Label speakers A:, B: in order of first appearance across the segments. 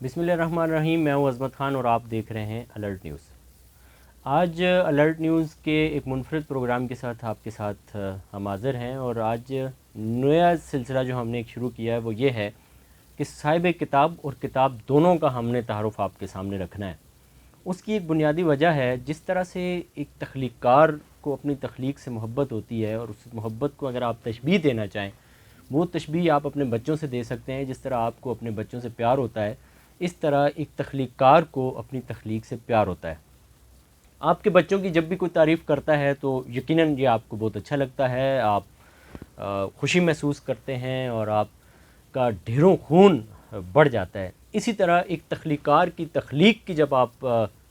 A: بسم اللہ الرحمن الرحیم. میں ہوں عظمت خان اور آپ دیکھ رہے ہیں الرٹ نیوز. آج الرٹ نیوز کے ایک منفرد پروگرام کے ساتھ آپ کے ساتھ ہم حاضر ہیں، اور آج نیا سلسلہ جو ہم نے ایک شروع کیا ہے وہ یہ ہے کہ صاحب کتاب اور کتاب دونوں کا ہم نے تعارف آپ کے سامنے رکھنا ہے. اس کی ایک بنیادی وجہ ہے جس طرح سے ایک تخلیق کار کو اپنی تخلیق سے محبت ہوتی ہے، اور اس محبت کو اگر آپ تشبیہ دینا چاہیں وہ تشبیہ آپ اپنے بچوں سے دے سکتے ہیں. جس طرح آپ کو اپنے بچوں سے پیار ہوتا ہے، اس طرح ایک تخلیق کار کو اپنی تخلیق سے پیار ہوتا ہے. آپ کے بچوں کی جب بھی کوئی تعریف کرتا ہے تو یقیناً یہ آپ کو بہت اچھا لگتا ہے، آپ خوشی محسوس کرتے ہیں اور آپ کا ڈھیروں خون بڑھ جاتا ہے. اسی طرح ایک تخلیق کار کی تخلیق کی جب آپ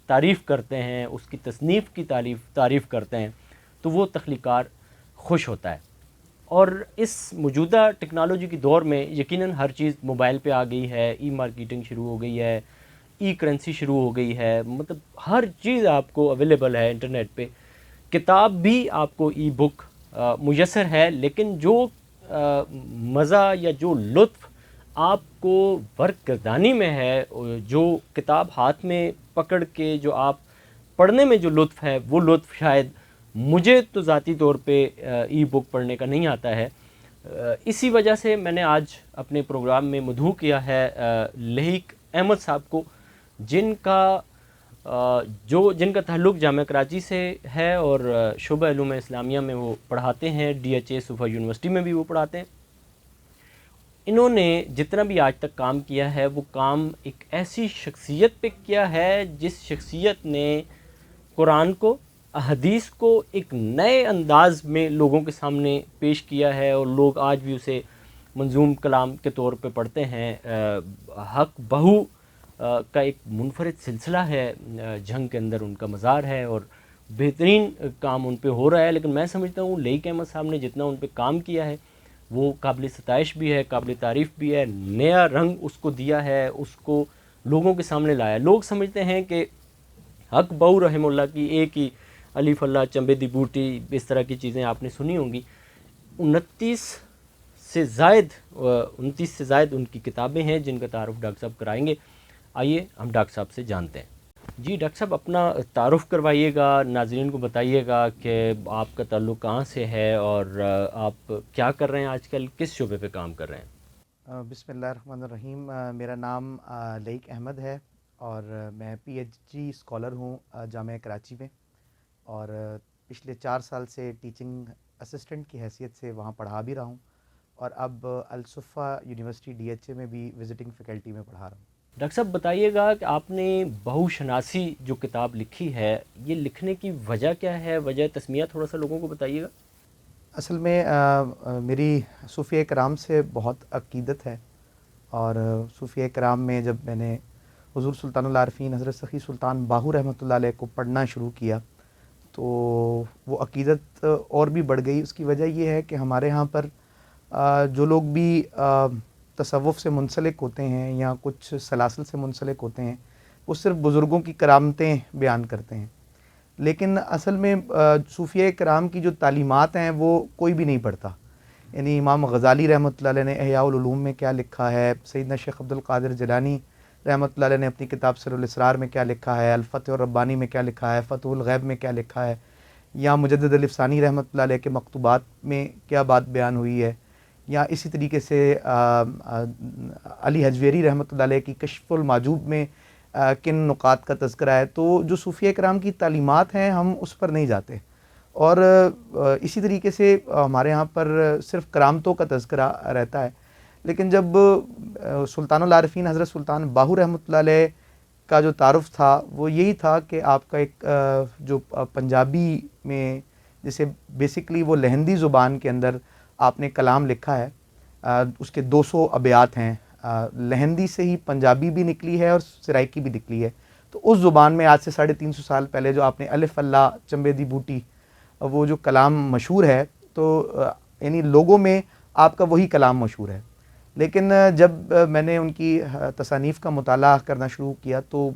A: تعریف کرتے ہیں، اس کی تصنیف کی تعریف کرتے ہیں تو وہ تخلیق کار خوش ہوتا ہے. اور اس موجودہ ٹیکنالوجی کی دور میں یقیناً ہر چیز موبائل پہ آ گئی ہے، ای مارکیٹنگ شروع ہو گئی ہے، ای کرنسی شروع ہو گئی ہے، مطلب ہر چیز آپ کو اویلیبل ہے انٹرنیٹ پہ. کتاب بھی آپ کو ای بک میسر ہے، لیکن جو مزہ یا جو لطف آپ کو ورق گردانی میں ہے، جو کتاب ہاتھ میں پکڑ کے جو آپ پڑھنے میں جو لطف ہے، وہ لطف شاید مجھے تو ذاتی طور پہ ای بک پڑھنے کا نہیں آتا ہے. اسی وجہ سے میں نے آج اپنے پروگرام میں مدعو کیا ہے لہیق احمد صاحب کو، جن کا تعلق جامعہ کراچی سے ہے، اور شعبہ علوم اسلامیہ میں وہ پڑھاتے ہیں، D H A Suffa University میں بھی وہ پڑھاتے ہیں. انہوں نے جتنا بھی آج تک کام کیا ہے وہ کام ایک ایسی شخصیت پہ کیا ہے جس شخصیت نے قرآن کو، احادیث کو ایک نئے انداز میں لوگوں کے سامنے پیش کیا ہے، اور لوگ آج بھی اسے منظوم کلام کے طور پہ پڑھتے ہیں. حق بہو کا ایک منفرد سلسلہ ہے، جھنگ کے اندر ان کا مزار ہے اور بہترین کام ان پہ ہو رہا ہے. لیکن میں سمجھتا ہوں لہیق احمد صاحب نے جتنا ان پہ کام کیا ہے وہ قابل ستائش بھی ہے، قابل تعریف بھی ہے. نیا رنگ اس کو دیا ہے، اس کو لوگوں کے سامنے لایا. لوگ سمجھتے ہیں کہ حق بہو رحمہ اللہ کی ایک ہی الف اللہ چمبے دی بوٹی، اس طرح کی چیزیں آپ نے سنی ہوں گی. 29 سے زائد ان کی کتابیں ہیں جن کا تعارف ڈاکٹر صاحب کرائیں گے. آئیے ہم ڈاکٹر صاحب سے جانتے ہیں. جی ڈاکٹر صاحب، اپنا تعارف کروائیے گا، ناظرین کو بتائیے گا کہ آپ کا تعلق کہاں سے ہے اور آپ کیا کر رہے ہیں آج کل، کس شعبے پہ کام کر رہے ہیں.
B: بسم اللہ الرحمن الرحیم. میرا نام لہیق احمد ہے اور میں پی ایچ ڈی اسکالر ہوں جامعہ کراچی میں، اور پچھلے 4 سال سے ٹیچنگ اسسٹنٹ کی حیثیت سے وہاں پڑھا بھی رہا ہوں، اور اب الصفہ یونیورسٹی ڈی ایچ اے میں بھی وزٹنگ فیکلٹی میں پڑھا رہا ہوں.
A: ڈاکٹر صاحب بتائیے گا کہ آپ نے بہو شناسی جو کتاب لکھی ہے، یہ لکھنے کی وجہ کیا ہے، وجہ تسمیہ تھوڑا سا لوگوں کو بتائیے گا.
B: اصل میں میری صوفیہ کرام سے بہت عقیدت ہے، اور صوفیہ کرام میں جب میں نے حضور سلطان العارفین حضرت سخی سلطان باہو رحمۃ اللہ علیہ کو پڑھنا شروع کیا تو وہ عقیدت اور بھی بڑھ گئی. اس کی وجہ یہ ہے کہ ہمارے ہاں پر جو لوگ بھی تصوف سے منسلک ہوتے ہیں یا کچھ سلاسل سے منسلک ہوتے ہیں، وہ صرف بزرگوں کی کرامتیں بیان کرتے ہیں، لیکن اصل میں صوفیہ کرام کی جو تعلیمات ہیں وہ کوئی بھی نہیں پڑھتا. یعنی امام غزالی رحمۃ اللہ علیہ نے احیاء العلوم میں کیا لکھا ہے، سیدنا شیخ عبد القادر جیلانی رحمۃ اللہ علیہ نے اپنی کتاب سر الاسرار میں کیا لکھا ہے، الفتح الربانی میں کیا لکھا ہے، فتح الغیب میں کیا لکھا ہے، یا مجدد الافسانی رحمۃ اللہ علیہ کے مکتوبات میں کیا بات بیان ہوئی ہے، یا اسی طریقے سے علی حجویری رحمۃ اللہ علیہ کی کشف المحجوب میں کن نکات کا تذکرہ ہے. تو جو صوفیہ کرام کی تعلیمات ہیں ہم اس پر نہیں جاتے، اور اسی طریقے سے ہمارے ہاں پر صرف کرامتوں کا تذکرہ رہتا ہے. لیکن جب سلطان العارفین حضرت سلطان باہو رحمۃ اللہ علیہ کا جو تعارف تھا وہ یہی تھا کہ آپ کا ایک جو پنجابی میں جیسے بیسکلی وہ لہندی زبان کے اندر آپ نے کلام لکھا ہے، اس کے 200 ابیات ہیں. لہندی سے ہی پنجابی بھی نکلی ہے اور سرائکی بھی نکلی ہے. تو اس زبان میں آج سے 350 سال پہلے جو آپ نے الف اللہ چمبے دی بوٹی وہ جو کلام مشہور ہے، تو یعنی لوگوں میں آپ کا وہی کلام مشہور ہے. لیکن جب میں نے ان کی تصانیف کا مطالعہ کرنا شروع کیا تو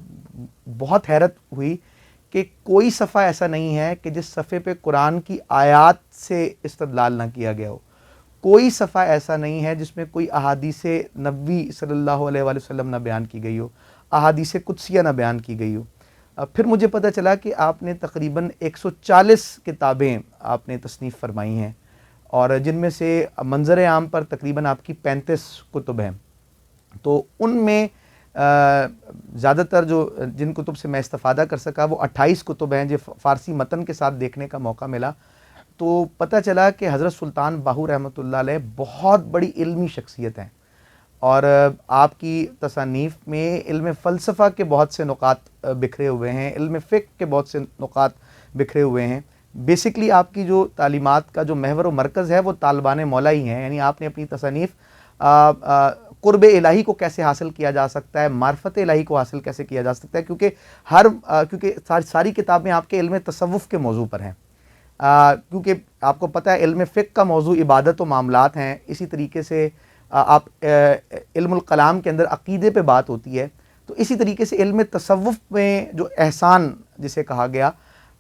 B: بہت حیرت ہوئی کہ کوئی صفحہ ایسا نہیں ہے کہ جس صفحے پہ قرآن کی آیات سے استدلال نہ کیا گیا ہو، کوئی صفحہ ایسا نہیں ہے جس میں کوئی احادیث نبوی صلی اللہ علیہ وآلہ وسلم نہ بیان کی گئی ہو، احادیث قدسیہ نہ بیان کی گئی ہو۔ پھر مجھے پتہ چلا کہ آپ نے تقریباً 140 کتابیں آپ نے تصنیف فرمائی ہیں، اور جن میں سے منظر عام پر تقریباً آپ کی 35 کتب ہیں۔ تو ان میں زیادہ تر جن کتب سے میں استفادہ کر سکا وہ 28 کتب ہیں جو فارسی متن کے ساتھ دیکھنے کا موقع ملا۔ تو پتہ چلا کہ حضرت سلطان باہو رحمۃ اللہ علیہ بہت بڑی علمی شخصیت ہیں، اور آپ کی تصانیف میں علم فلسفہ کے بہت سے نقاط بکھرے ہوئے ہیں، علم فقہ کے بہت سے نقاط بکھرے ہوئے ہیں۔ بیسکلی آپ کی جو تعلیمات کا جو محور و مرکز ہے وہ طالبان مولا ہی ہیں، یعنی آپ نے اپنی تصانیف قرب الہی کو کیسے حاصل کیا جا سکتا ہے، معرفت الہی کو حاصل کیسے کیا جا سکتا ہے، کیونکہ ساری کتابیں آپ کے علم تصوف کے موضوع پر ہیں، کیونکہ آپ کو پتہ ہے علم فقہ کا موضوع عبادت و معاملات ہیں، اسی طریقے سے آپ علم الکلام کے اندر عقیدے پہ بات ہوتی ہے، تو اسی طریقے سے علم تصوف میں جو احسان جسے کہا گیا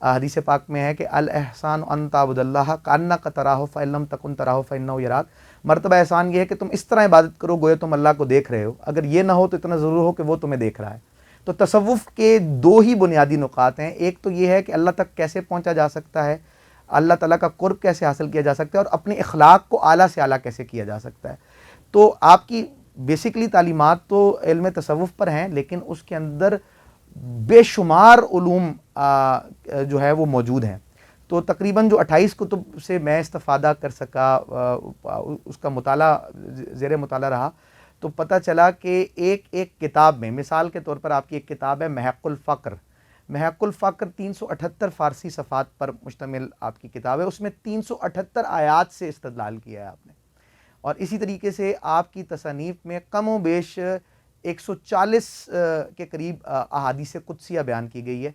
B: حدیث پاک میں ہے کہ الاحسان ان تعبد اللہ کانک تراہ فإن لم تکن تراہ فإنہ یراک، مرتبہ احسان یہ ہے کہ تم اس طرح عبادت کرو گویا تم اللہ کو دیکھ رہے ہو، اگر یہ نہ ہو تو اتنا ضرور ہو کہ وہ تمہیں دیکھ رہا ہے۔ تو تصوف کے دو ہی بنیادی نقاط ہیں، ایک تو یہ ہے کہ اللہ تک کیسے پہنچا جا سکتا ہے، اللہ تعالیٰ کا قرب کیسے حاصل کیا جا سکتا ہے، اور اپنے اخلاق کو اعلیٰ سے اعلیٰ کیسے کیا جا سکتا ہے۔ تو آپ کی بیسکلی تعلیمات تو علم تصوف پر ہیں، لیکن اس کے اندر بے شمار علوم جو ہے وہ موجود ہیں۔ تو تقریباً جو 28 کتب سے میں استفادہ کر سکا، اس کا مطالعہ زیر مطالعہ رہا، تو پتہ چلا کہ ایک کتاب میں، مثال کے طور پر آپ کی ایک کتاب ہے محق الفقر۔ محق الفقر 378 فارسی صفحات پر مشتمل آپ کی کتاب ہے، اس میں 378 آیات سے استدلال کیا ہے آپ نے، اور اسی طریقے سے آپ کی تصانیف میں کم و بیش 140 کے قریب احادیث قدسیہ بیان کی گئی ہے،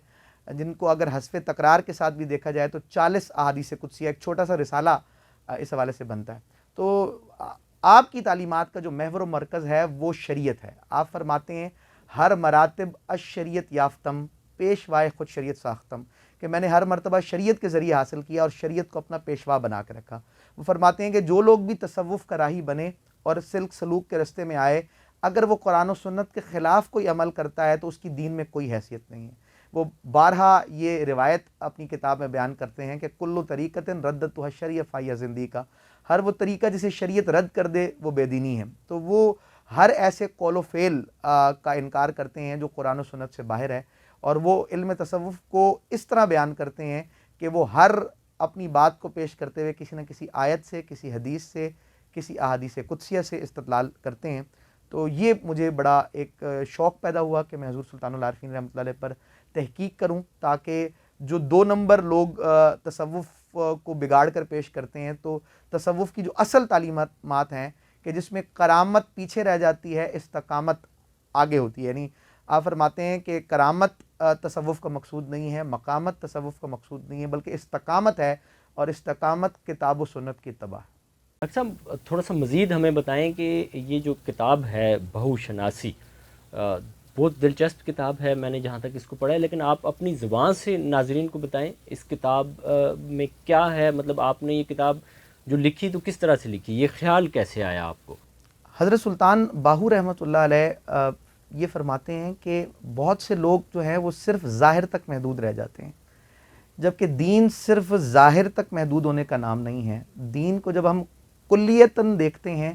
B: جن کو اگر حذف تکرار کے ساتھ بھی دیکھا جائے تو 40 احادیث قدسیہ، ایک چھوٹا سا رسالہ اس حوالے سے بنتا ہے۔ تو آپ کی تعلیمات کا جو محور و مرکز ہے وہ شریعت ہے۔ آپ فرماتے ہیں ہر مراتب الشریعت یافتم، پیشوائے خود شریعت ساختم، کہ میں نے ہر مرتبہ شریعت کے ذریعے حاصل کیا اور شریعت کو اپنا پیشوا بنا کے رکھا۔ وہ فرماتے ہیں کہ جو لوگ بھی تصوف کا راہی بنے اور سلک سلوک کے رستے میں آئے، اگر وہ قرآن و سنت کے خلاف کوئی عمل کرتا ہے تو اس کی دین میں کوئی حیثیت نہیں ہے۔ وہ بارہا یہ روایت اپنی کتاب میں بیان کرتے ہیں کہ کلو طریقۃ ردتھا الشریعہ فہی زندیقہ، ہر وہ طریقہ جسے شریعت رد کر دے وہ بے دینی ہے۔ تو وہ ہر ایسے قول و فعل کا انکار کرتے ہیں جو قرآن و سنت سے باہر ہے، اور وہ علم تصوف کو اس طرح بیان کرتے ہیں کہ وہ ہر اپنی بات کو پیش کرتے ہوئے کسی نہ کسی آیت سے، کسی حدیث سے، کسی احادیث قدسیہ سے استدلال کرتے ہیں۔ تو یہ مجھے بڑا ایک شوق پیدا ہوا کہ میں حضور سلطان العارفین رحمۃ اللہ علیہ پر تحقیق کروں، تاکہ جو 2 نمبر لوگ تصوف کو بگاڑ کر پیش کرتے ہیں، تو تصوف کی جو اصل تعلیمات ہیں کہ جس میں کرامت پیچھے رہ جاتی ہے، استقامت آگے ہوتی ہے، یعنی آپ فرماتے ہیں کہ کرامت تصوف کا مقصود نہیں ہے، مقامت تصوف کا مقصود نہیں ہے، بلکہ استقامت ہے، اور استقامت کتاب و سنت کی اتباع ہے۔
A: ڈاکٹر صاحب تھوڑا سا مزید ہمیں بتائیں کہ یہ جو کتاب ہے بہو شناسی، بہت دلچسپ کتاب ہے، میں نے جہاں تک اس کو پڑھا ہے، لیکن آپ اپنی زبان سے ناظرین کو بتائیں اس کتاب میں کیا ہے، مطلب آپ نے یہ کتاب جو لکھی تو کس طرح سے لکھی، یہ خیال کیسے آیا آپ کو؟
B: حضرت سلطان باہو رحمۃ اللہ علیہ یہ فرماتے ہیں کہ بہت سے لوگ جو ہیں وہ صرف ظاہر تک محدود رہ جاتے ہیں، جبکہ دین صرف ظاہر تک محدود ہونے کا نام نہیں ہے۔ دین کو جب ہم کلیتاً دیکھتے ہیں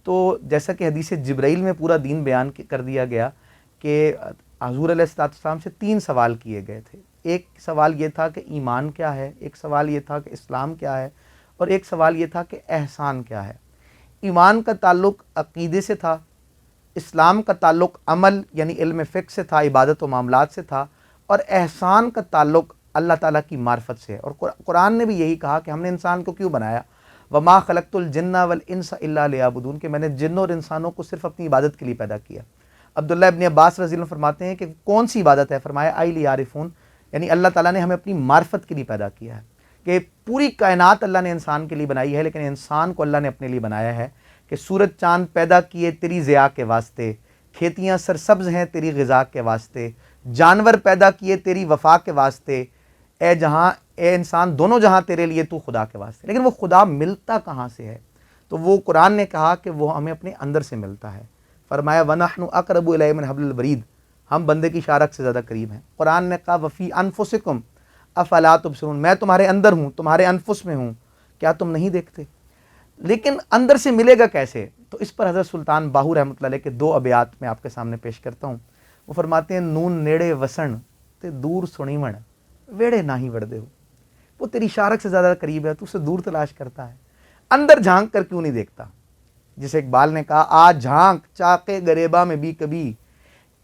B: تو جیسا کہ حدیث جبرائیل میں پورا دین بیان کر دیا گیا کہ حضور علیہ السلام سے 3 سوال کیے گئے تھے۔ ایک سوال یہ تھا کہ ایمان کیا ہے، ایک سوال یہ تھا کہ اسلام کیا ہے، اور ایک سوال یہ تھا کہ احسان کیا ہے۔ ایمان کا تعلق عقیدے سے تھا، اسلام کا تعلق عمل یعنی علم فقہ سے تھا، عبادت و معاملات سے تھا، اور احسان کا تعلق اللہ تعالیٰ کی معرفت سے ہے۔ اور قرآن نے بھی یہی کہا کہ ہم نے انسان کو کیوں بنایا، وما خلقت الجن والانس الا لیعبدون، کہ میں نے جنوں اور انسانوں کو صرف اپنی عبادت کے لیے پیدا کیا۔ عبداللہ ابن عباس رضی اللہ عنہ فرماتے ہیں کہ کون سی عبادت ہے، فرمایا آئی لیعرفون، یعنی اللہ تعالیٰ نے ہمیں اپنی معرفت کے لیے پیدا کیا ہے، کہ پوری کائنات اللہ نے انسان کے لیے بنائی ہے، لیکن انسان کو اللہ نے اپنے لیے بنایا ہے کہ سورج چاند پیدا کیے تیری ضیاء کے واسطے، کھیتیاں سرسبز ہیں تیری غذا کے واسطے، جانور پیدا کیے تیری وفا کے واسطے، اے انسان دونوں جہاں تیرے لیے تو خدا کے واسطے۔ لیکن وہ خدا ملتا کہاں سے ہے؟ تو وہ قرآن نے کہا کہ وہ ہمیں اپنے اندر سے ملتا ہے. فرمایا وَنَحْنُ أَقْرَبُ إِلَيْهِ مِنْ حَبْلِ الْوَرِيدِ, ہم بندے کی شارک سے زیادہ قریب ہیں. قرآن نے کہا وَفِي أَنفُسِكُمْ أَفَلَا تُبْصِرُونَ, میں تمہارے اندر ہوں, تمہارے انفس میں ہوں, کیا تم نہیں دیکھتے؟ لیکن اندر سے ملے گا کیسے؟ تو اس پر حضرت سلطان باہو رحمۃ اللہ علیہ کے 2 ابیات میں آپ کے سامنے پیش کرتا ہوں. وہ فرماتے ہیں نون نیڑے وسن تے دور سنیمن ویڑے نہ ہی وڑدے ہو. وہ تیری شارک سے زیادہ قریب ہے, تو اسے دور تلاش کرتا ہے, اندر جھانک کر کیوں نہیں دیکھتا؟ جسے اقبال نے کہا آ جھانک چاقے گریبا میں بھی کبھی,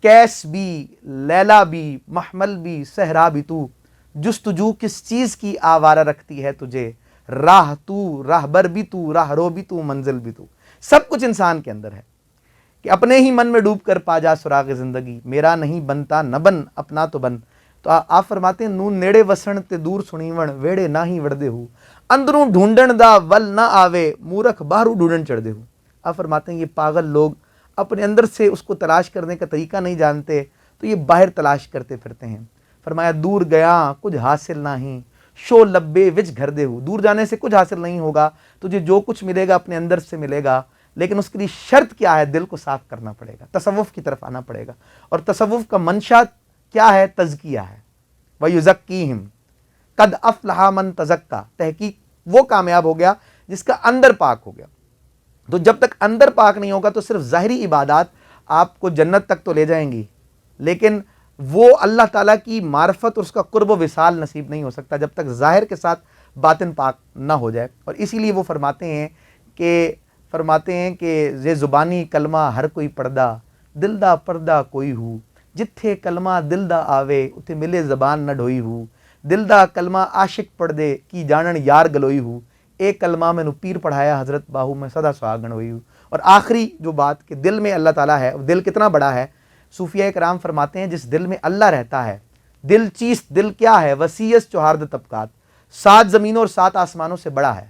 B: کیس بھی لیلا بھی محمل بھی صحرا بھی, تو جستجو کس چیز کی آوارہ رکھتی ہے تجھے, راہ تو راہبر بھی تو راہ رو بھی تو منزل بھی تو. سب کچھ انسان کے اندر ہے کہ اپنے ہی من میں ڈوب کر پا جا سراغ زندگی, میرا نہیں بنتا نہ بن اپنا تو بن. تو آپ فرماتے ہیں نون نیڑے وسن تے دور سنیون ویڑے نہ ہی وڑدے ہو, اندروں ڈھونڈن دا ول نہ آوے مورکھ باہروں ڈھونڈن چڑھ دے ہو. آپ فرماتے ہیں یہ پاگل لوگ اپنے اندر سے اس کو تلاش کرنے کا طریقہ نہیں جانتے, تو یہ باہر تلاش کرتے پھرتے ہیں. فرمایا دور گیا کچھ حاصل نہیں شو لبے وچ گھر دے ہو, دور جانے سے کچھ حاصل نہیں ہوگا, تجھے جو کچھ ملے گا اپنے اندر سے ملے گا, لیکن اس کے لیے شرط کیا ہے؟ دل کو صاف کرنا پڑے گا, تصوف کی طرف آنا پڑے گا. اور تصوف کا منشا کیا ہے؟ تزکیہ ہے. وَيُزَكِّيهِمْ قَدْ أَفْلَحَ مَنْ تَزَكَّى, تحقیق وہ کامیاب ہو گیا جس کا اندر پاک ہو گیا. تو جب تک اندر پاک نہیں ہوگا تو صرف ظاہری عبادات آپ کو جنت تک تو لے جائیں گی, لیکن وہ اللہ تعالیٰ کی معرفت اور اس کا قرب و وصال نصیب نہیں ہو سکتا جب تک ظاہر کے ساتھ باطن پاک نہ ہو جائے. اور اسی لیے وہ فرماتے ہیں کہ یہ زبانی کلمہ ہر کوئی پڑھدا دل دا پردہ کوئی ہو, جتھے کلمہ دل دا آوے اتھے ملے زبان نہ ڈھوئی ہو, دل دا کلمہ عاشق پڑھ دے کی جانن یار گلوئی ہو, ایک کلمہ میں نو پیر پڑھایا حضرت باہو میں سدا سہاگن ہوئی ہوں. اور آخری جو بات کہ دل میں اللہ تعالیٰ ہے, دل کتنا بڑا ہے, صوفیہ کرام فرماتے ہیں جس دل میں اللہ رہتا ہے, دل چیز دل کیا ہے, وسیعت چوہارد طبقات, 7 زمینوں اور 7 آسمانوں سے بڑا ہے.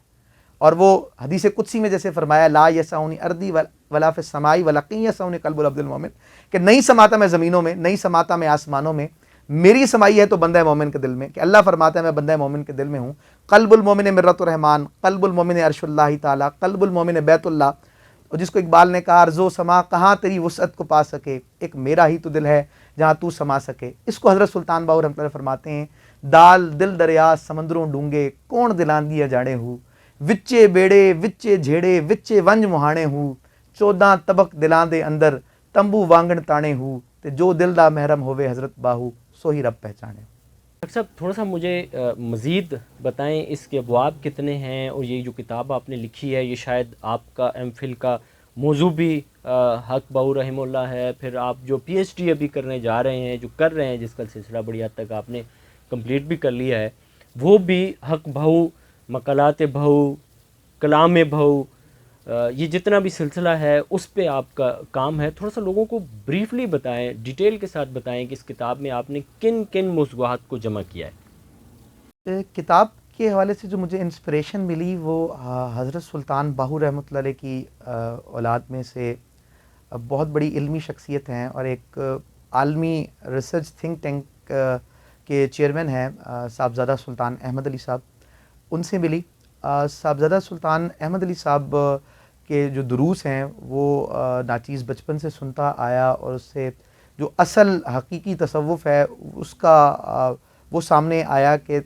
B: اور وہ حدیث قدسی میں جیسے فرمایا لا یسعنی ارضی ولا فی السماء ولکن یسعنی قلب العبد المؤمن, کہ نہیں سماتا میں زمینوں میں, نہیں سماتا میں آسمانوں میں, میری سمائی ہے تو بندہ مومن کے دل میں, کہ اللہ فرماتا ہے میں بندہ مومن کے دل میں ہوں. قلب المومن مرۃ الرحمن, قلب المومن عرش اللہ تعالیٰ, قلب المومن بیت اللہ. اور جس کو اقبال نے کہا ارض و سما کہاں تیری وسعت کو پا سکے, ایک میرا ہی تو دل ہے جہاں تو سما سکے. اس کو حضرت سلطان باہو رحمۃ اللہ فرماتے ہیں دال دل دریا سمندروں ڈونگے کون دلاندیا جانے ہو, وچے بیڑے وچے جھیڑے وچے ونج مہانے ہو, 14 طبق دلاں دے اندر تمبو وانگن تانے ہو, تے جو دل دا محرم ہوئے حضرت باہو سو ہی رب پہچانے.
A: ڈاکٹر صاحب تھوڑا سا مجھے مزید بتائیں اس کے ابواب کتنے ہیں, اور یہ جو کتاب آپ نے لکھی ہے یہ شاید آپ کا ایم فل کا موضوع بھی حق باہو رحمہ اللہ ہے, پھر آپ جو پی ایچ ڈی ابھی کرنے جا رہے ہیں, جو کر رہے ہیں, جس کا سلسلہ بڑی حد تک آپ نے کمپلیٹ بھی کر لیا ہے, وہ بھی حق بہو, مقالات بہو, کلام بہو, یہ جتنا بھی سلسلہ ہے اس پہ آپ کا کام ہے. تھوڑا سا لوگوں کو بریفلی بتائیں, ڈیٹیل کے ساتھ بتائیں کہ اس کتاب میں آپ نے کن کن موضوعات کو جمع کیا ہے.
B: کتاب کے حوالے سے جو مجھے انسپریشن ملی وہ حضرت سلطان باہو رحمۃ اللہ علیہ کی اولاد میں سے بہت بڑی علمی شخصیت ہیں اور ایک عالمی ریسرچ تھنک ٹینک کے چیئرمین ہیں صاحبزادہ سلطان احمد علی صاحب, ان سے ملی. صاحبزادہ سلطان احمد علی صاحب کے جو دروس ہیں وہ ناچیز بچپن سے سنتا آیا, اور اس سے جو اصل حقیقی تصوف ہے اس کا وہ سامنے آیا کہ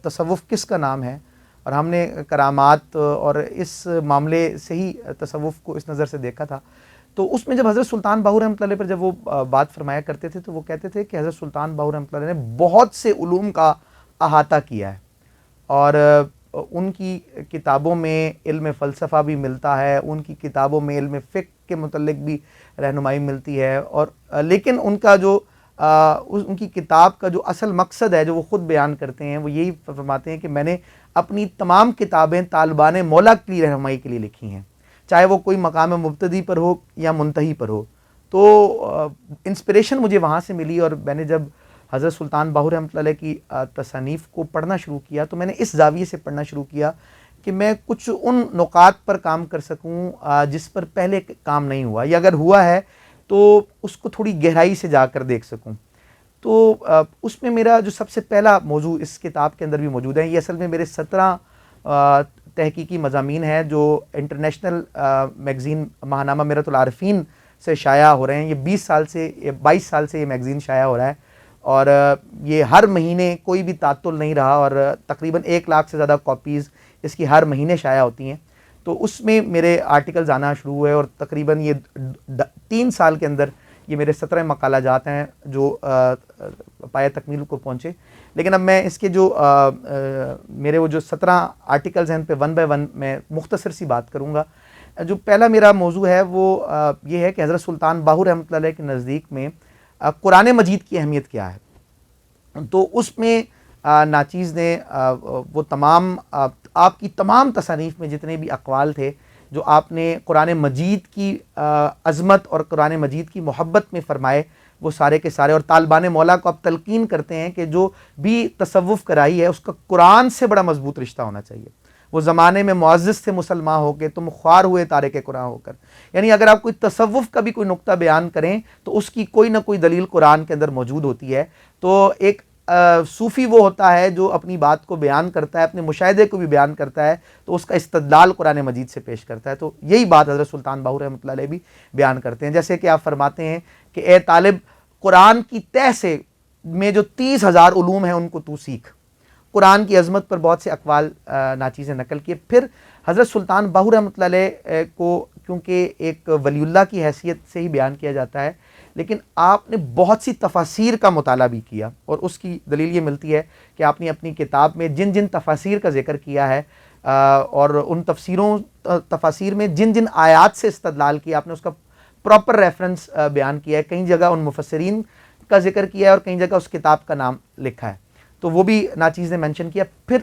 B: تصوف کس کا نام ہے, اور ہم نے کرامات اور اس معاملے سے ہی تصوف کو اس نظر سے دیکھا تھا. تو اس میں جب حضرت سلطان باہو رحمۃ اللہ علیہ پر جب وہ بات فرمایا کرتے تھے تو وہ کہتے تھے کہ حضرت سلطان باہو رحمۃ اللہ علیہ نے بہت سے علوم کا احاطہ کیا ہے, اور ان کی کتابوں میں علم فلسفہ بھی ملتا ہے, ان کی کتابوں میں علم فقہ کے متعلق بھی رہنمائی ملتی ہے, اور لیکن ان کا جو ان کی کتاب کا جو اصل مقصد ہے جو وہ خود بیان کرتے ہیں وہ یہی فرماتے ہیں کہ میں نے اپنی تمام کتابیں طالبان مولا کی رہنمائی کے لیے لکھی ہیں, چاہے وہ کوئی مقام مبتدی پر ہو یا منتہی پر ہو. تو انسپریشن مجھے وہاں سے ملی, اور میں نے جب حضرت سلطان باہو رحمۃ اللہ علیہ کی تصانیف کو پڑھنا شروع کیا تو میں نے اس زاویے سے پڑھنا شروع کیا کہ میں کچھ ان نقاط پر کام کر سکوں جس پر پہلے کام نہیں ہوا, یا اگر ہوا ہے تو اس کو تھوڑی گہرائی سے جا کر دیکھ سکوں. تو اس میں میرا جو سب سے پہلا موضوع اس کتاب کے اندر بھی موجود ہے, یہ اصل میں میرے 17 تحقیقی مضامین ہیں جو انٹرنیشنل میگزین ماہنامہ میرۃ العارفین سے شائع ہو رہے ہیں. یہ 22 سال سے یہ میگزین شائع ہو رہا ہے, اور یہ ہر مہینے کوئی بھی تعطل نہیں رہا, اور تقریباً 1 لاکھ سے زیادہ کاپیز اس کی ہر مہینے شائع ہوتی ہیں. تو اس میں میرے آرٹیکلز آنا شروع ہوئے, اور تقریباً یہ 3 سال کے اندر یہ میرے 17 مقالہ جات ہیں جو پایہ تکمیل کو پہنچے. لیکن اب میں اس کے جو میرے وہ جو 17 آرٹیکلز ہیں ان پہ 1 بائی 1 میں مختصر سی بات کروں گا. جو پہلا میرا موضوع ہے وہ یہ ہے کہ حضرت سلطان باہو رحمۃ اللہ علیہ کے نزدیک میں قرآن مجید کی اہمیت کیا ہے. تو اس میں ناچیز نے وہ تمام آپ کی تمام تصانیف میں جتنے بھی اقوال تھے جو آپ نے قرآن مجید کی عظمت اور قرآن مجید کی محبت میں فرمائے, وہ سارے کے سارے, اور طالبان مولا کو اب تلقین کرتے ہیں کہ جو بھی تصوف کرائی ہے اس کا قرآن سے بڑا مضبوط رشتہ ہونا چاہیے. وہ زمانے میں معزز تھے مسلمان ہو کے, تم خوار ہوئے تارک قرآن ہو کر. یعنی اگر آپ کوئی تصوف کا بھی کوئی نقطہ بیان کریں تو اس کی کوئی نہ کوئی دلیل قرآن کے اندر موجود ہوتی ہے. تو ایک صوفی وہ ہوتا ہے جو اپنی بات کو بیان کرتا ہے, اپنے مشاہدے کو بھی بیان کرتا ہے, تو اس کا استدلال قرآن مجید سے پیش کرتا ہے. تو یہی بات حضرت سلطان باہو رحمۃ اللہ علیہ بھی بیان کرتے ہیں. جیسے کہ آپ فرماتے ہیں کہ اے طالب, قرآن کی تہ سے میں جو 30,000 علوم ہیں ان کو تو سیکھ. قرآن کی عظمت پر بہت سے اقوال ناچیزیں نقل کیے. پھر حضرت سلطان باہو رحمۃ اللہ علیہ کو کیونکہ ایک ولی اللہ کی حیثیت سے ہی بیان کیا جاتا ہے, لیکن آپ نے بہت سی تفاسیر کا مطالعہ بھی کیا, اور اس کی دلیل یہ ملتی ہے کہ آپ نے اپنی کتاب میں جن جن تفاسیر کا ذکر کیا ہے اور ان تفاسیر میں جن جن آیات سے استدلال کیا, آپ نے اس کا پراپر ریفرنس بیان کیا ہے. کئی جگہ ان مفسرین کا ذکر کیا ہے اور کئی جگہ اس کتاب کا نام لکھا ہے, تو وہ بھی ناچیز نے مینشن کیا. پھر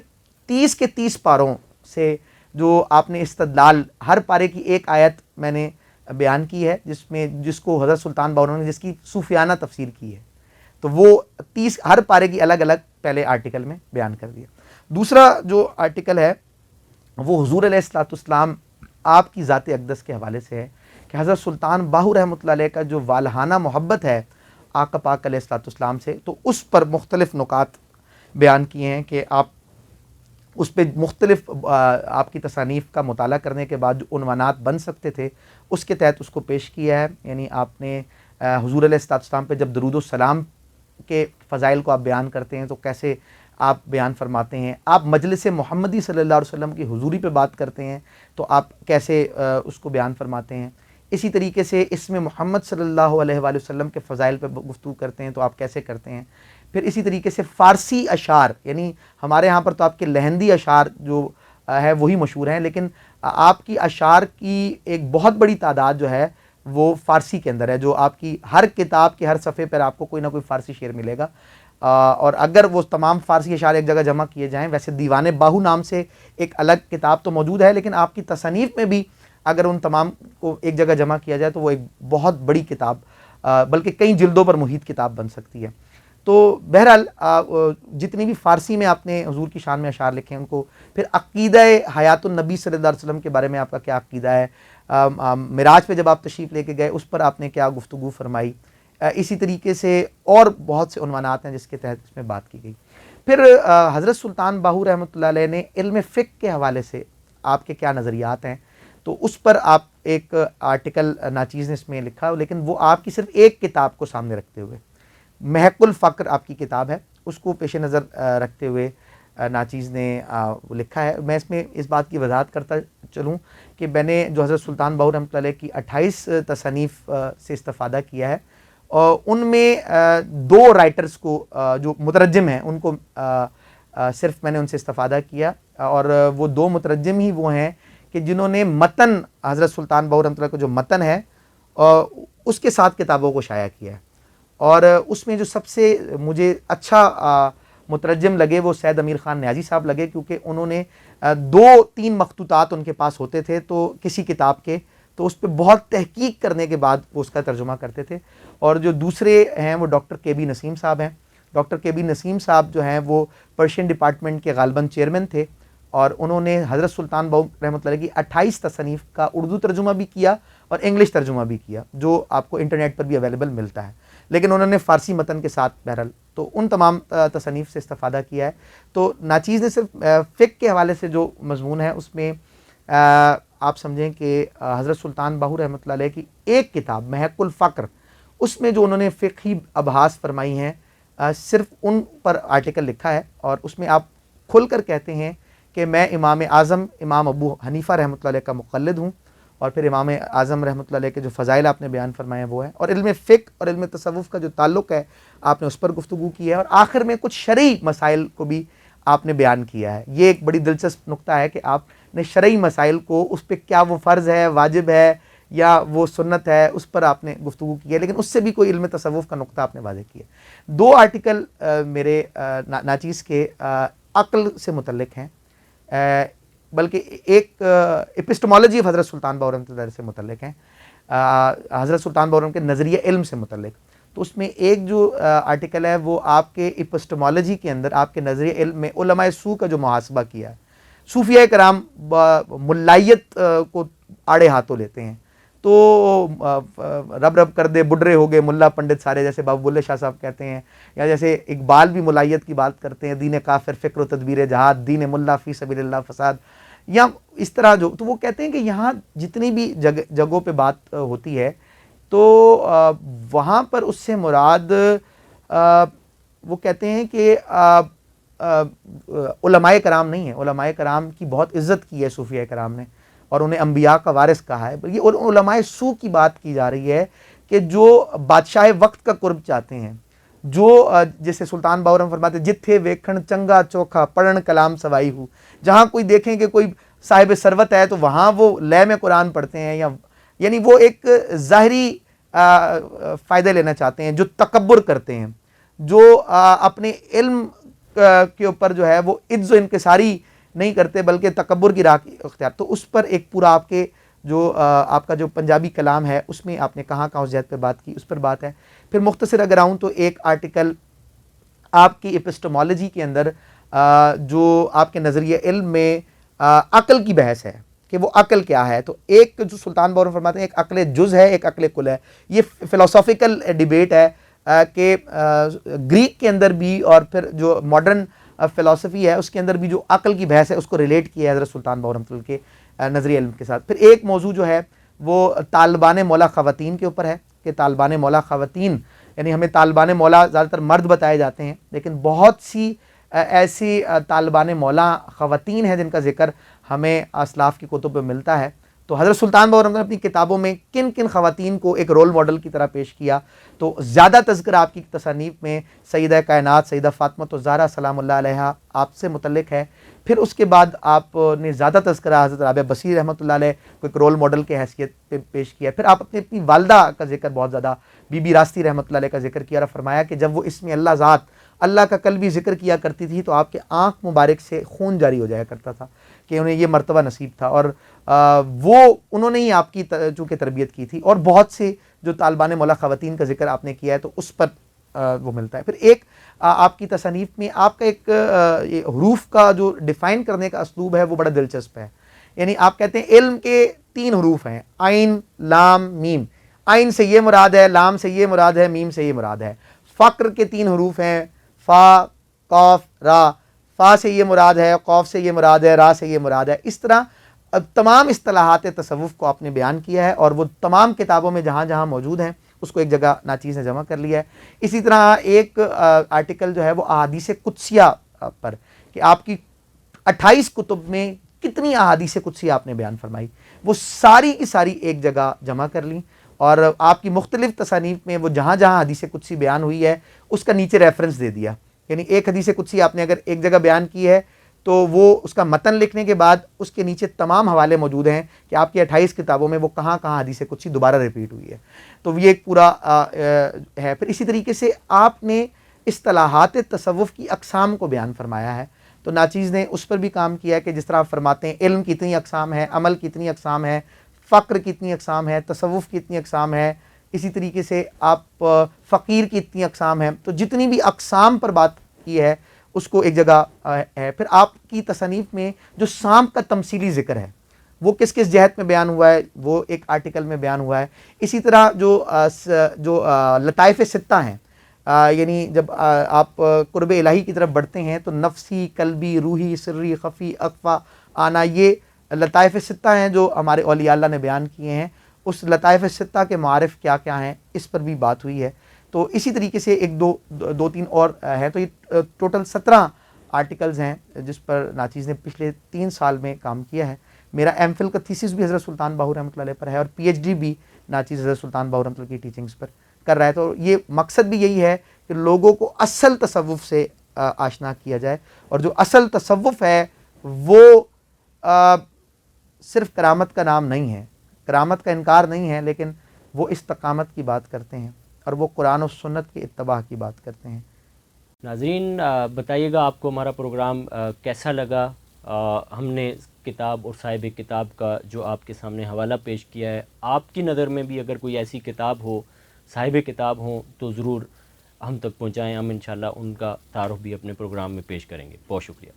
B: 30 کے 30 پاروں سے جو آپ نے استدلال, ہر پارے کی ایک آیت میں نے بیان کی ہے جس کو حضرت سلطان باہو نے جس کی صوفیانہ تفسیر کی ہے, تو وہ 30 ہر پارے کی الگ الگ پہلے آرٹیکل میں بیان کر دیا. دوسرا جو آرٹیکل ہے وہ حضور علیہ الصلوۃ والسلام آپ کی ذات اقدس کے حوالے سے ہے کہ حضرت سلطان باہو رحمۃ اللہ علیہ کا جو والہانہ محبت ہے آقا پاک علیہ الصلوۃ والسلام سے, تو اس پر مختلف نکات بیان کیے ہیں کہ آپ اس پہ مختلف آپ کی تصانیف کا مطالعہ کرنے کے بعد جو عنوانات بن سکتے تھے اس کے تحت اس کو پیش کیا ہے. یعنی آپ نے حضور علیہ الصلوۃ والسلام پہ جب درود و سلام کے فضائل کو آپ بیان کرتے ہیں تو کیسے آپ بیان فرماتے ہیں. آپ مجلس محمدی صلی اللہ علیہ وسلم کی حضوری پہ بات کرتے ہیں تو آپ کیسے اس کو بیان فرماتے ہیں. اسی طریقے سے اسم محمد صلی اللہ علیہ وآلہ وسلم کے فضائل پہ گفتگو کرتے ہیں تو آپ کیسے کرتے ہیں. پھر اسی طریقے سے فارسی اشعار, یعنی ہمارے ہاں پر تو آپ کے لہندی اشعار جو ہے وہی مشہور ہیں, لیکن آپ کی اشعار کی ایک بہت بڑی تعداد جو ہے وہ فارسی کے اندر ہے, جو آپ کی ہر کتاب کے ہر صفحے پر آپ کو کوئی نہ کوئی فارسی شعر ملے گا. اور اگر وہ تمام فارسی اشعار ایک جگہ جمع کیے جائیں, ویسے دیوان باہو نام سے ایک الگ کتاب تو موجود ہے, لیکن آپ کی تصانیف میں بھی اگر ان تمام کو ایک جگہ جمع کیا جائے تو وہ ایک بہت بڑی کتاب, بلکہ کئی جلدوں پر محیط کتاب بن سکتی ہے. تو بہرحال جتنی بھی فارسی میں آپ نے حضور کی شان میں اشعار لکھے ہیں ان کو, پھر عقیدہ حیات النبی صلی اللہ علیہ وسلم کے بارے میں آپ کا کیا عقیدہ ہے, معراج پہ جب آپ تشریف لے کے گئے اس پر آپ نے کیا گفتگو فرمائی. اسی طریقے سے اور بہت سے عنوانات ہیں جس کے تحت اس میں بات کی گئی. پھر حضرت سلطان باہو رحمۃ اللہ علیہ نے علم فقہ کے حوالے سے آپ کے کیا نظریات ہیں, تو اس پر آپ ایک آرٹیکل ناچیز نے اس میں لکھا, لیکن وہ آپ کی صرف ایک کتاب کو سامنے رکھتے ہوئے, محق الفقر آپ کی کتاب ہے, اس کو پیش نظر رکھتے ہوئے ناچیز نے لکھا ہے. میں اس میں اس بات کی وضاحت کرتا چلوں کہ میں نے جو حضرت سلطان باہو رحمۃ اللہ علیہ کی 28 تصانیف سے استفادہ کیا ہے, اور ان میں 2 رائٹرز کو جو مترجم ہیں ان کو صرف میں نے ان سے استفادہ کیا, اور وہ 2 مترجم ہی وہ ہیں کہ جنہوں نے متن حضرت سلطان باہو رحمۃ اللہ کا جو متن ہے اس کے ساتھ کتابوں کو شائع کیا ہے. اور اس میں جو سب سے مجھے اچھا مترجم لگے وہ سید امیر خان نیازی صاحب لگے, کیونکہ انہوں نے 2-3 مخطوطات ان کے پاس ہوتے تھے تو کسی کتاب کے, تو اس پہ بہت تحقیق کرنے کے بعد وہ اس کا ترجمہ کرتے تھے. اور جو دوسرے ہیں وہ ڈاکٹر کے بی نسیم صاحب ہیں. ڈاکٹر کے بی نسیم صاحب جو ہیں وہ پرشین ڈپارٹمنٹ کے غالباً چیئرمین تھے, اور انہوں نے حضرت سلطان باہو رحمۃ اللہ کی 28 تصانیف کا اردو ترجمہ بھی کیا اور انگلش ترجمہ بھی کیا, جو آپ کو انٹرنیٹ پر بھی اویلیبل ملتا ہے, لیکن انہوں نے فارسی متن کے ساتھ بہرحال تو ان تمام تصانیف سے استفادہ کیا ہے. تو ناچیز نے صرف فقہ کے حوالے سے جو مضمون ہے اس میں آپ سمجھیں کہ حضرت سلطان باہو رحمۃ اللہ علیہ کی ایک کتاب محق الفقر، اس میں جو انہوں نے فقہی ابحاث فرمائی ہیں صرف ان پر آرٹیکل لکھا ہے، اور اس میں آپ کھل کر کہتے ہیں کہ میں امام اعظم امام ابو حنیفہ رحمۃ اللہ علیہ کا مقلد ہوں، اور پھر امام اعظم رحمۃ اللہ علیہ کے جو فضائل آپ نے بیان فرمائے ہیں وہ ہیں، اور علم فقہ اور علم تصوف کا جو تعلق ہے آپ نے اس پر گفتگو کی ہے، اور آخر میں کچھ شرعی مسائل کو بھی آپ نے بیان کیا ہے. یہ ایک بڑی دلچسپ نقطہ ہے کہ آپ نے شرعی مسائل کو، اس پہ کیا وہ فرض ہے، واجب ہے یا وہ سنت ہے، اس پر آپ نے گفتگو کی ہے، لیکن اس سے بھی کوئی علم تصوف کا نقطہ آپ نے واضح کیا. 2 آرٹیکل میرے ناچیز کے عقل سے متعلق ہیں، بلکہ ایک اپسٹمالوجی آف حضرت سلطان باہو رحمۃ اللہ علیہ سے متعلق ہیں، حضرت سلطان باہو کے نظریہ علم سے متعلق. تو اس میں ایک جو آرٹیکل ہے وہ آپ کے اپسٹمالوجی کے اندر آپ کے نظریہ علم میں علماء سو کا جو محاسبہ کیا ہے. صوفیہ کرام ملائیت کو آڑے ہاتھوں لیتے ہیں، تو رب رب کر دے بڈرے ہو گئے ملا پنڈت سارے، جیسے بابو بلے شاہ صاحب کہتے ہیں، یا جیسے اقبال بھی ملائیت کی بات کرتے ہیں، دین کافر فکر و تدبیر جہاد، دین ملا فی سبیل اللہ فساد، یا اس طرح جو. تو وہ کہتے ہیں کہ یہاں جتنی بھی جگہوں پہ بات ہوتی ہے تو وہاں پر اس سے مراد وہ کہتے ہیں کہ علماء کرام نہیں ہیں. علماء کرام کی بہت عزت کی ہے صوفیہ کرام نے، اور انہیں انبیاء کا وارث کہا ہے. یہ علماء سو کی بات کی جا رہی ہے کہ جو بادشاہ وقت کا قرب چاہتے ہیں، جو جیسے سلطان باہو رحمۃ فرماتے ہیں جتھے ویکھن چنگا چوکھا پڑھن کلام سوائی ہو، جہاں کوئی دیکھیں کہ کوئی صاحب ثروت ہے تو وہاں وہ لے میں قرآن پڑھتے ہیں، یا یعنی وہ ایک ظاہری فائدہ لینا چاہتے ہیں، جو تکبر کرتے ہیں، جو اپنے علم کے اوپر جو ہے وہ عجز و انکساری نہیں کرتے بلکہ تکبر کی راہ اختیار. تو اس پر ایک پورا آپ کے جو آپ کا جو پنجابی کلام ہے اس میں آپ نے کہاں اس جہت پہ بات کی، اس پر بات ہے. پھر مختصر اگر آؤں تو ایک آرٹیکل آپ کی اپسٹمالوجی کے اندر جو آپ کے نظریہ علم میں عقل کی بحث ہے کہ وہ عقل کیا ہے. تو ایک جو سلطان باہو فرماتے ہیں ایک عقل جز ہے، ایک عقل کل ہے. یہ فلسافیکل ڈیبیٹ ہے کہ گریک کے اندر بھی اور پھر جو ماڈرن فلسفی ہے اس کے اندر بھی جو عقل کی بحث ہے اس کو ریلیٹ کیا ہے حضرت سلطان باہو رحمۃ اللہ کے نظریہ علم کے ساتھ. پھر ایک موضوع جو ہے وہ طالبان مولا خواتین کے اوپر ہے کہ طالبان مولا خواتین، یعنی ہمیں طالبان مولا زیادہ تر مرد بتائے جاتے ہیں، لیکن بہت سی ایسی طالبان مولا خواتین ہیں جن کا ذکر ہمیں اسلاف کی کتب میں ملتا ہے. تو حضرت سلطان باہو رحمۃ اللہ نے اپنی کتابوں میں کن کن خواتین کو ایک رول ماڈل کی طرح پیش کیا. تو زیادہ تذکرہ آپ کی تصانیف میں سیدہ کائنات سیدہ فاطمہ الزہرا سلام اللہ علیہا آپ سے متعلق ہے. پھر اس کے بعد آپ نے زیادہ تذکرہ حضرت رابعہ بصیر رحمۃ اللہ علیہ کو ایک رول ماڈل کی حیثیت پہ پیش کیا. پھر آپ اپنی والدہ کا ذکر بہت زیادہ بی بی راستی رحمۃ اللہ علیہ کا ذکر کیا اور فرمایا کہ جب وہ اسم اللہ ذات اللہ کا قلبی ذکر کیا کرتی تھی تو آپ کے آنکھ مبارک سے خون جاری ہو جایا کرتا تھا کہ انہیں یہ مرتبہ نصیب تھا. اور وہ انہوں نے ہی آپ کی چونکہ تربیت کی تھی. اور بہت سے جو طالبان مولا خواتین کا ذکر آپ نے کیا ہے تو اس پر وہ ملتا ہے. پھر ایک آپ کی تصانیف میں آپ کا ایک حروف کا جو ڈیفائن کرنے کا اسلوب ہے وہ بڑا دلچسپ ہے. یعنی آپ کہتے ہیں علم کے 3 حروف ہیں، عین لام میم. عین سے یہ مراد ہے، لام سے یہ مراد ہے، میم سے یہ مراد ہے. فقر کے 3 حروف ہیں، فا قاف را. فا سے یہ مراد ہے، قاف سے یہ مراد ہے، را سے یہ مراد ہے. اس طرح تمام اصطلاحات تصوف کو آپ نے بیان کیا ہے اور وہ تمام کتابوں میں جہاں جہاں موجود ہیں اس کو ایک جگہ ناچیز نے جمع کر لیا ہے. اسی طرح ایک آرٹیکل جو ہے وہ احادیث قدسیہ پر کہ آپ کی 28 کتب میں کتنی احادیث قدسیہ آپ نے بیان فرمائی، وہ ساری کی ساری ایک جگہ جمع کر لیں. اور آپ کی مختلف تصانیف میں وہ جہاں جہاں حدیث قدسی بیان ہوئی ہے اس کا نیچے ریفرنس دے دیا. یعنی ایک حدیث قدسی آپ نے اگر ایک جگہ بیان کی ہے تو وہ اس کا متن لکھنے کے بعد اس کے نیچے تمام حوالے موجود ہیں کہ آپ کی 28 کتابوں میں وہ کہاں کہاں حدیث قدسی دوبارہ ریپیٹ ہوئی ہے. تو یہ ایک پورا ہے. پھر اسی طریقے سے آپ نے اصطلاحات تصوف کی اقسام کو بیان فرمایا ہے. تو ناچیز نے اس پر بھی کام کیا ہے کہ جس طرح آپ فرماتے ہیں علم کی اتنی اقسام ہے، عمل کی اتنی اقسام ہے، فقر کی اتنی اقسام ہے، تصوف کی اتنی اقسام ہے، اسی طریقے سے آپ فقیر کی اتنی اقسام ہیں. تو جتنی بھی اقسام پر بات کی ہے اس کو ایک جگہ ہے. پھر آپ کی تصانیف میں جو سانپ کا تمثیلی ذکر ہے وہ کس کس جہت میں بیان ہوا ہے وہ ایک آرٹیکل میں بیان ہوا ہے. اسی طرح جو لطائف ستہ ہیں یعنی جب آپ قرب الہی کی طرف بڑھتے ہیں تو نفسی، قلبی، روحی، سری، خفی، اخفا، آنا، یہ لطائف ستہ ہیں جو ہمارے اولیاء اللہ نے بیان کیے ہیں. اس لطائف ستہ کے معارف کیا کیا ہیں اس پر بھی بات ہوئی ہے. تو اسی طریقے سے ایک دو تین اور ہیں. تو یہ ٹوٹل 17 آرٹیکلز ہیں جس پر ناچیز نے پچھلے 3 سال میں کام کیا ہے. میرا ایم فل کا تھیسس بھی حضرت سلطان باہو رحمۃ اللہ علیہ پر ہے اور پی ایچ ڈی بھی ناچیز حضرت سلطان باہو رحمۃ اللہ کی ٹیچنگز پر کر رہا ہے. تو یہ مقصد بھی یہی ہے کہ لوگوں کو اصل تصوف سے آشنا کیا جائے. اور جو اصل تصوف ہے وہ صرف کرامت کا نام نہیں ہے، کرامت کا انکار نہیں ہے، لیکن وہ استقامت کی بات کرتے ہیں اور وہ قرآن و سنت کی اتباع کی بات کرتے ہیں.
A: ناظرین بتائیے گا آپ کو ہمارا پروگرام کیسا لگا. ہم نے کتاب اور صاحب کتاب کا جو آپ کے سامنے حوالہ پیش کیا ہے، آپ کی نظر میں بھی اگر کوئی ایسی کتاب ہو، صاحب کتاب ہوں، تو ضرور ہم تک پہنچائیں. ہم انشاءاللہ ان کا تعارف بھی اپنے پروگرام میں پیش کریں گے. بہت شکریہ.